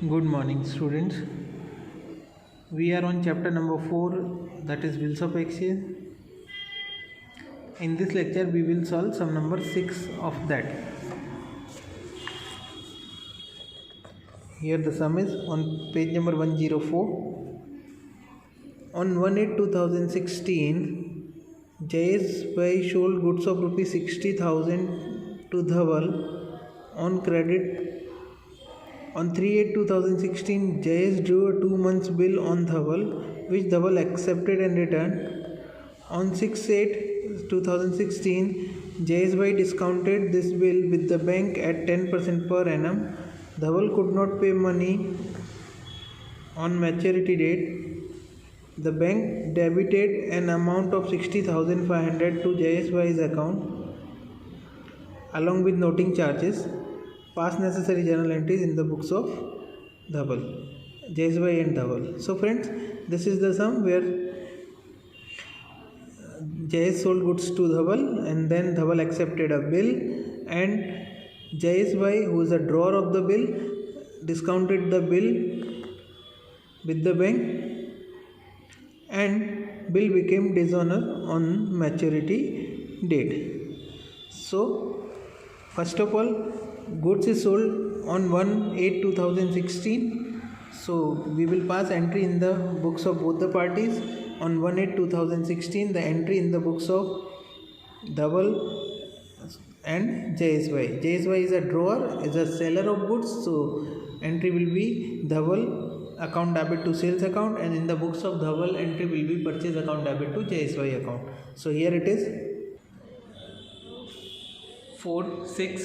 Good morning, students. We are on chapter number 4, that is bills of exchange. In this lecture, we will solve sum number 6 of that. Here the sum is on page number 104. On 1/8/2016, Jayesh Bhai sold goods of rupees 60,000 to Dhaval on credit. On 3/8/2016, Jayesh drew a 2 months bill on Dhaval, which Dhaval accepted and returned. On 6/8/2016, Jayesh Bhai discounted this bill with the bank at 10% per annum. Dhaval could not pay money on maturity date. The bank debited an amount of 60,500 to Jayesh Bhai's account along with noting charges. Pass necessary journal entries in the books of Dhaval, Jayesh Bhai and Dhaval. So friends, this is the sum where Jayesh sold goods to Dhaval and then Dhaval accepted a bill, and Jayesh Bhai, who is a drawer of the bill, discounted the bill with the bank and bill became dishonor on maturity date. So first of all, goods is sold on 1/8/2016. So we will pass entry in the books of both the parties. On 1/8/2016, the entry in the books of Dhaval and Jayesh Bhai. Jayesh Bhai is a drawer, is a seller of goods. So entry will be Dhaval account debit to sales account, and in the books of Dhaval entry will be purchase account debit to Jayesh Bhai account. So here it is 4/6.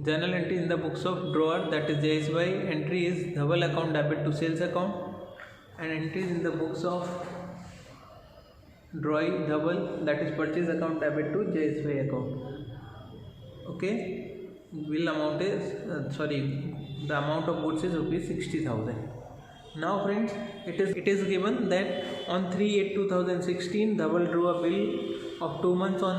Journal entry in the books of drawer, that is Jayesh Bhai. Entry is Dhaval account debit to sales account, and entries in the books of drawing Dhaval, that is purchase account debit to Jayesh Bhai account. Okay, bill amount is the amount of goods is rupees 60,000. Now friends, it is given that on 3/8/2016, Dhaval drew a bill of 2 months on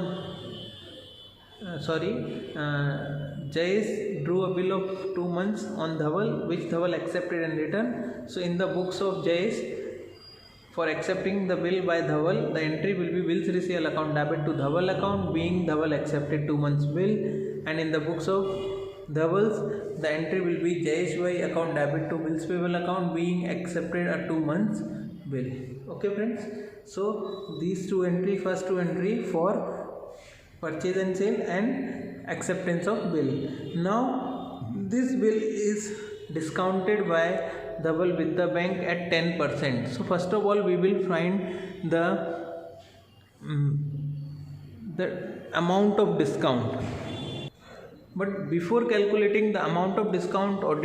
Jayesh drew a bill of 2 months on Dhaval, which Dhaval accepted and returned. So in the books of Jayesh, for accepting the bill by Dhaval, the entry will be bills receivable account debit to Dhaval account, being Dhaval accepted 2 months bill, and in the books of Dhaval's, the entry will be Jayesh Bhai account debit to bills payable account, being accepted a 2 months bill. Okay friends, so these two entry, first two entry for purchase and sale and acceptance of bill. Now this bill is discounted by Dhaval with the bank at 10%. So first of all, we will find the amount of discount. But before calculating the amount of discount or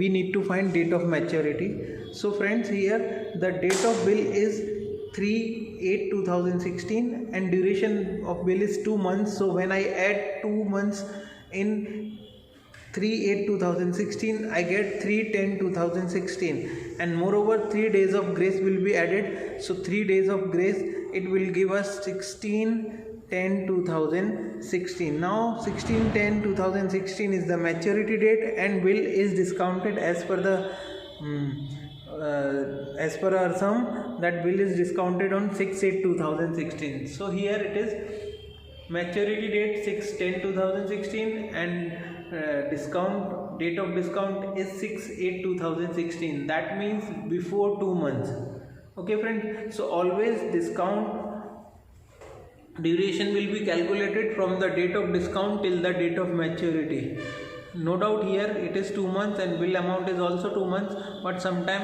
we need to find date of maturity. So friends, here the date of bill is 3/8/2016 and duration of bill is 2 months. So when I add 2 months in 3/8/2016, I get 3/10/2016, and moreover 3 days of grace will be added. So 3 days of grace, it will give us 16/10/2016. Now 16/10/2016 is the maturity date, and bill is discounted as per the as per our sum. That bill is discounted on 6/8/2016. So here it is maturity date 6/10/2016, and date of discount is 6/8/2016. That means before 2 months. Okay friends, so always discount duration will be calculated from the date of discount till the date of maturity. No doubt here it is 2 months and bill amount is also 2 months, but sometime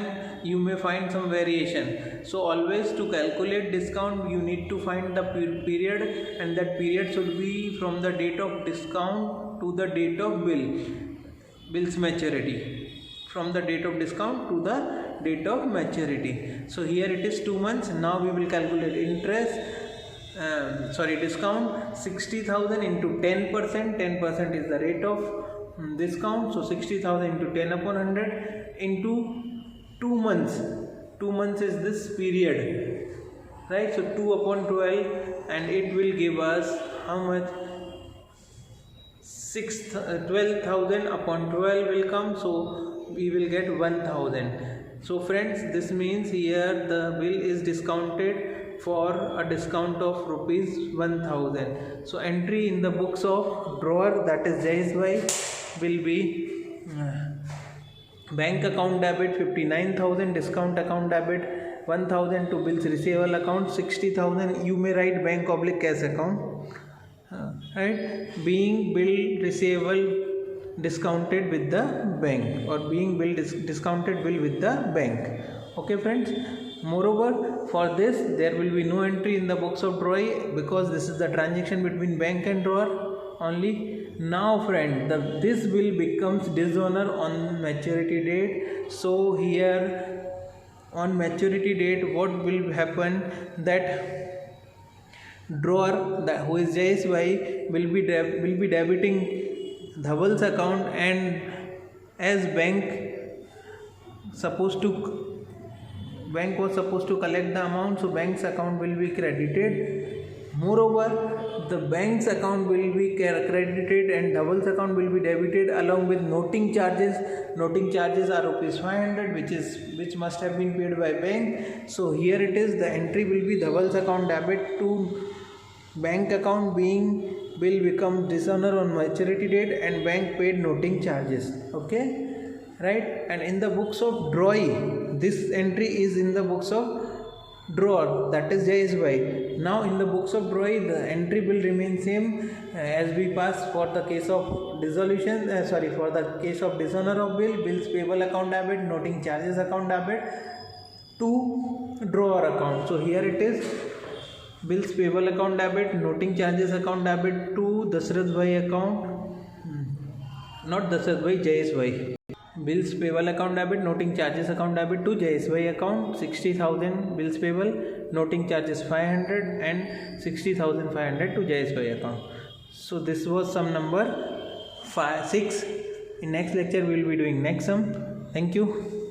you may find some variation. So always to calculate discount, you need to find the period, and that period should be from the date of discount to the date of bill's maturity, from the date of discount to the date of maturity. So here it is 2 months. Now we will calculate discount 60,000 into 10%. 10% is the rate of discount. So 60,000 into 10 upon 100 into 2 months. 2 months is this period, right? So 2 upon 12, and it will give us how much? 12,000 upon 12 will come. So we will get 1000. So friends, this means here the bill is discounted for a discount of rupees 1000. So entry in the books of drawer, that is JSY, will be bank account debit 59,000, discount account debit 1000 to bills receivable account 60,000. You may write bank oblique cash account, right? Being bill receivable discounted with the bank, or being bill discounted bill with the bank. Okay friends, moreover for this there will be no entry in the books of drawer, because this is the transaction between bank and drawer only. Now friend, this bill becomes dishonor on maturity date. So here on maturity date, what will happen, that drawer, who is JSY, will be debiting Dhaval's account, and as bank was supposed to collect the amount, so bank's account will be credited. Moreover, the bank's account will be credited and Dhaval's account will be debited along with noting charges. Noting charges are rupees 500, which must have been paid by bank. So here it is, the entry will be Dhaval's account debit to bank account, being bill becomes dishonor on maturity date and bank paid noting charges. Okay, right? And in the books of drawer, this entry is in the books of drawer, that is JSY. Now in the books of drawer, the entry will remain same as we pass for the case of dissolution, for the case of dishonor of bill, bills payable account debit, noting charges account debit to drawer account. So here it is, bills payable account debit, noting charges account debit to Dasarath Bhai account, not Dasarath Bhai, JSY. Bills payable account debit, noting charges account debit to JSY account 60,000 bills payable, noting charges 500 and 60,500 to JSY account. So this was sum number 6. In next lecture we will be doing next sum. Thank you.